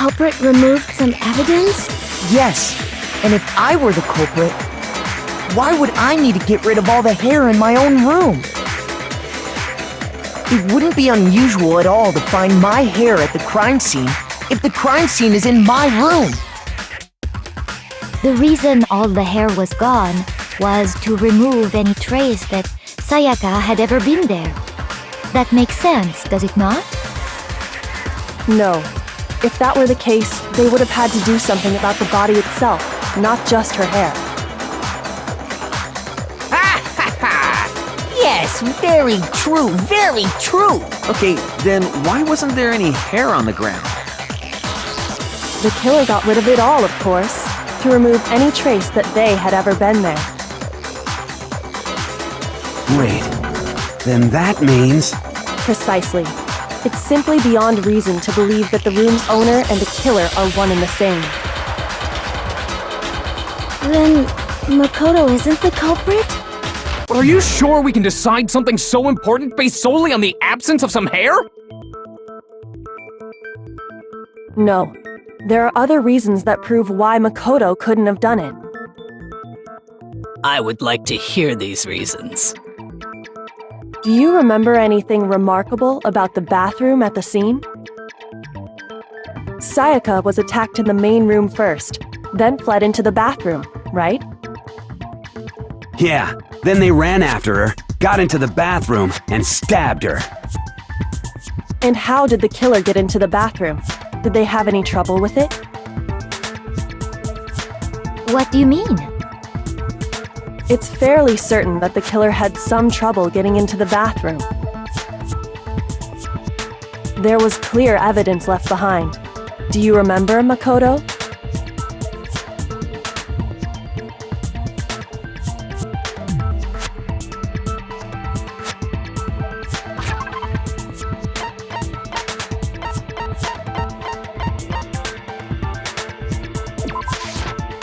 culprit removed some evidence? Yes, and if I were the culprit, why would I need to get rid of all the hair in my own room? It wouldn't be unusual at all to find my hair at the crime scene if the crime scene is in my room. The reason all the hair was gone was to remove any trace that Sayaka had ever been there. That makes sense, does it not? No. If that were the case, they would have had to do something about the body itself, not just her hair. Yes, very true, very true. Okay, then why wasn't there any hair on the ground? The killer got rid of it all, of course, to remove any trace that they had ever been there. Wait, then that means... Precisely. It's simply beyond reason to believe that the room's owner and the killer are one and the same. Then Makoto isn't the culprit? Are you sure we can decide something so important based solely on the absence of some hair? No. There are other reasons that prove why Makoto couldn't have done it. I would like to hear these reasons. Do you remember anything remarkable about the bathroom at the scene? Sayaka was attacked in the main room first, then fled into the bathroom, right? Yeah, then they ran after her, got into the bathroom, and stabbed her. And how did the killer get into the bathroom? Did they have any trouble with it? What do you mean? It's fairly certain that the killer had some trouble getting into the bathroom. There was clear evidence left behind. Do you remember, Makoto?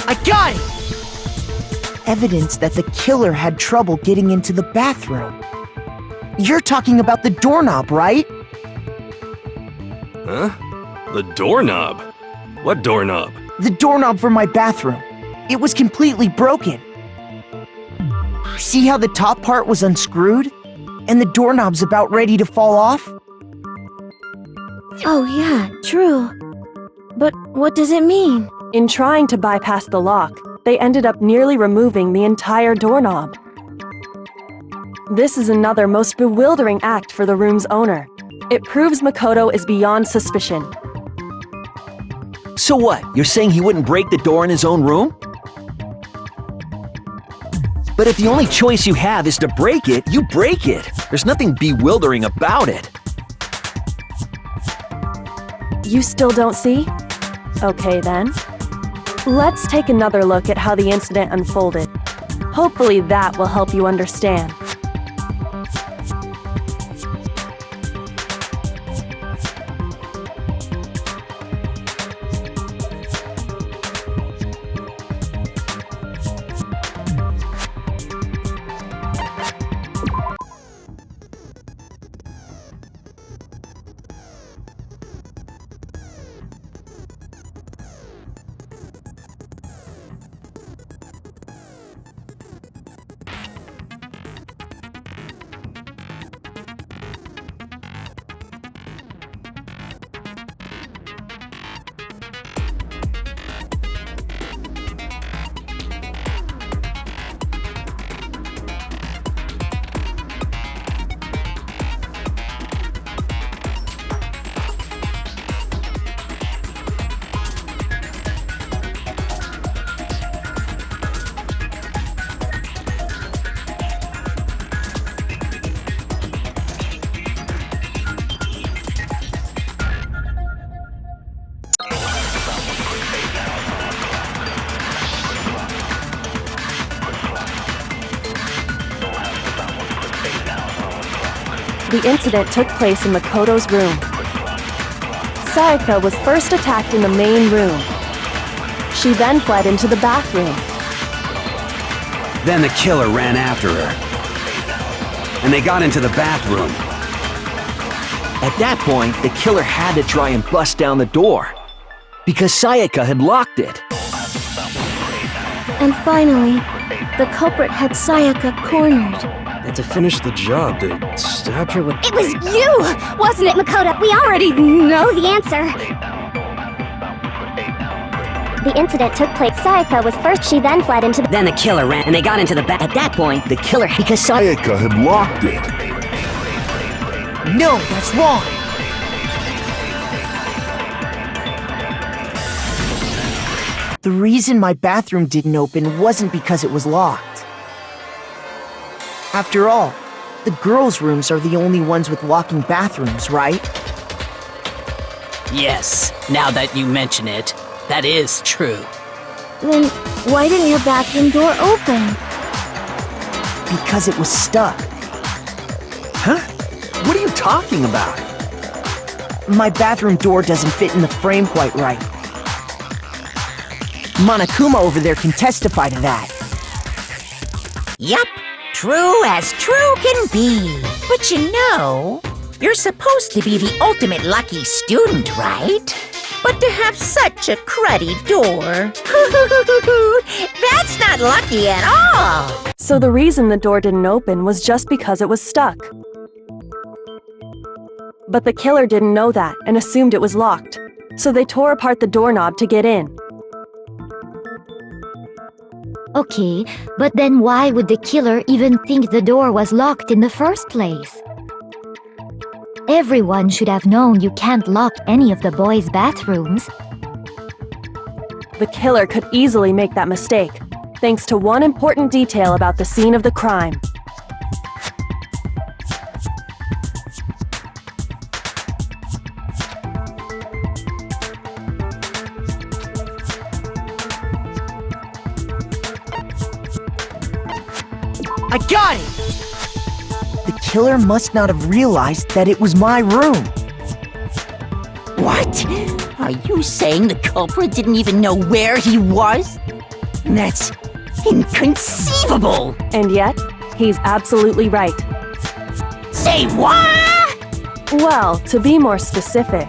I got it! Evidence that the killer had trouble getting into the bathroom. You're talking about the doorknob, right? Huh? The doorknob? What doorknob? The doorknob for my bathroom. It was completely broken. See how the top part was unscrewed? And the doorknob's about ready to fall off? Oh yeah, true. But what does it mean? In trying to bypass the lock, they ended up nearly removing the entire doorknob. This is another most bewildering act for the room's owner. It proves Makoto is beyond suspicion. So what? You're saying he wouldn't break the door in his own room? But if the only choice you have is to break it, you break it. There's nothing bewildering about it. You still don't see? Okay then. Let's take another look at how the incident unfolded. Hopefully that will help you understand. The incident took place in Makoto's room. Sayaka was first attacked in the main room. She then fled into the bathroom. Then the killer ran after her. And they got into the bathroom. At that point, the killer had to try and bust down the door. Because Sayaka had locked it. And finally, the culprit had Sayaka cornered. And to finish the job, they stabbed her with... It was you, wasn't it, Makoto? We already know the answer. The incident took place. Sayaka was first, she then fled into the... Then the killer ran, and they got into the back. At that point, the killer... Because Sayaka had locked it. No, that's wrong. The reason my bathroom didn't open wasn't because it was locked. After all, the girls' rooms are the only ones with locking bathrooms, right? Yes, now that you mention it, that is true. Then why didn't your bathroom door open? Because it was stuck. Huh? What are you talking about? My bathroom door doesn't fit in the frame quite right. Monokuma over there can testify to that. Yup, true as true can be. But you know, you're supposed to be the ultimate lucky student, right? But to have such a cruddy door, that's not lucky at all. So the reason the door didn't open was just because it was stuck. But the killer didn't know that and assumed it was locked. So they tore apart the doorknob to get in. Okay, but then why would the killer even think the door was locked in the first place? Everyone should have known you can't lock any of the boys' bathrooms. The killer could easily make that mistake, thanks to one important detail about the scene of the crime. I got it! The killer must not have realized that it was my room. What? Are you saying the culprit didn't even know where he was? That's inconceivable! And yet, he's absolutely right. Say what? Well, to be more specific,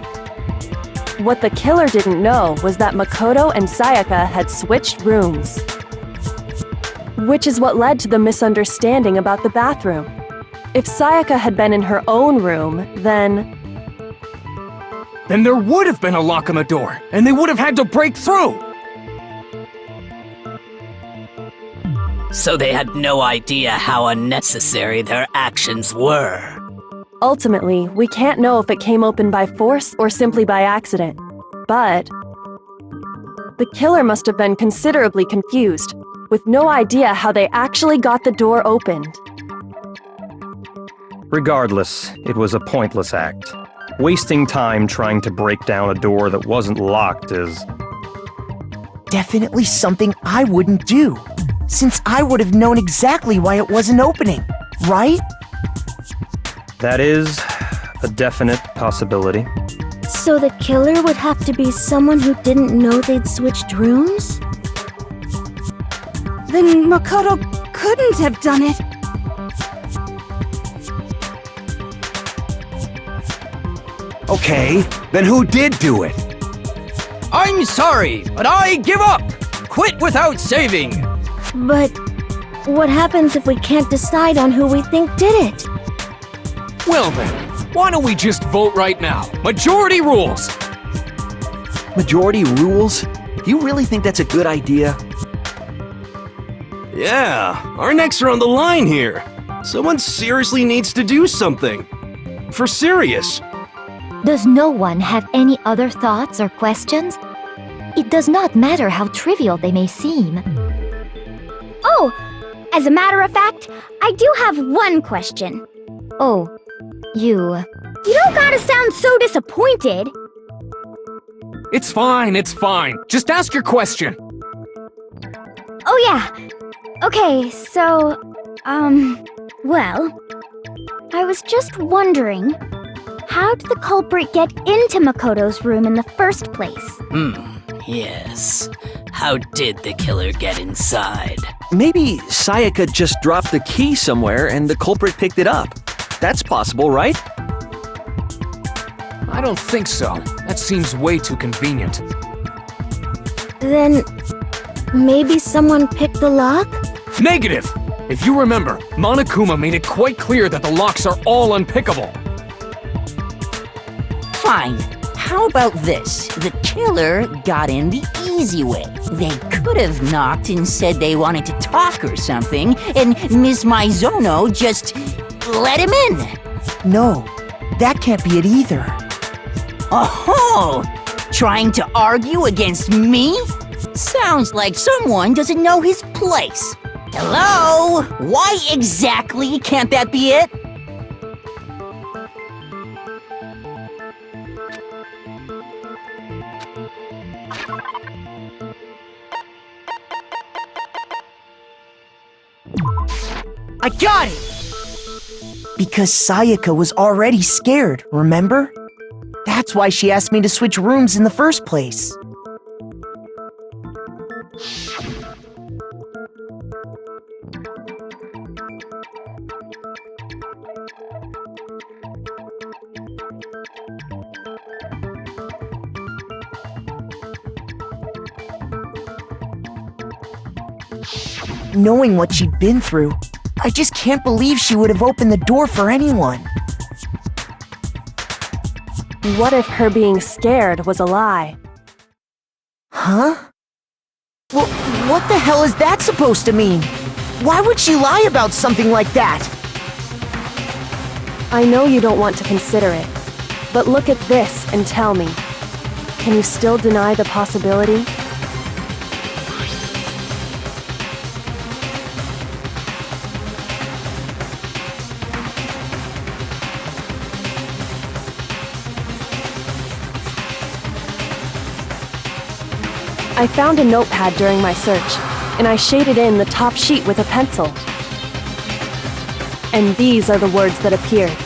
what the killer didn't know was that Makoto and Sayaka had switched rooms. Which is what led to the misunderstanding about the bathroom. If Sayaka had been in her own room, then there would have been a lock on the door, and they would have had to break through! So they had no idea how unnecessary their actions were. Ultimately, we can't know if it came open by force or simply by accident. But the killer must have been considerably confused, with no idea how they actually got the door opened. Regardless, it was a pointless act. Wasting time trying to break down a door that wasn't locked is... Definitely something I wouldn't do, since I would have known exactly why it wasn't opening, right? That is a definite possibility. So the killer would have to be someone who didn't know they'd switched rooms? Then Makoto couldn't have done it. Okay, then who did do it? I'm sorry, but I give up! Quit without saving! But what happens if we can't decide on who we think did it? Well then, why don't we just vote right now? Majority rules! Majority rules? You really think that's a good idea? Yeah, our necks are on the line here. Someone seriously needs to do something. For serious. Does no one have any other thoughts or questions? It does not matter how trivial they may seem. Oh, as a matter of fact, I do have one question. Oh, you... You don't gotta sound so disappointed. It's fine, it's fine. Just ask your question. Oh yeah. Okay, so, well, I was just wondering, how did the culprit get into Makoto's room in the first place? Yes. How did the killer get inside? Maybe Sayaka just dropped the key somewhere and the culprit picked it up. That's possible, right? I don't think so. That seems way too convenient. Then maybe someone picked the lock? Negative! If you remember, Monokuma made it quite clear that the locks are all unpickable. Fine. How about this? The killer got in the easy way. They could have knocked and said they wanted to talk or something, and Miss Maizono just let him in. No, that can't be it either. Oh, trying to argue against me? Sounds like someone doesn't know his place. Hello? Why exactly can't that be it? I got it! Because Sayaka was already scared, remember? That's why she asked me to switch rooms in the first place. Knowing what she'd been through, I just can't believe she would have opened the door for anyone. What if her being scared was a lie? Huh? What the hell is that supposed to mean? Why would she lie about something like that? I know you don't want to consider it, but look at this and tell me. Can you still deny the possibility? I found a notepad during my search, and I shaded in the top sheet with a pencil. And these are the words that appeared.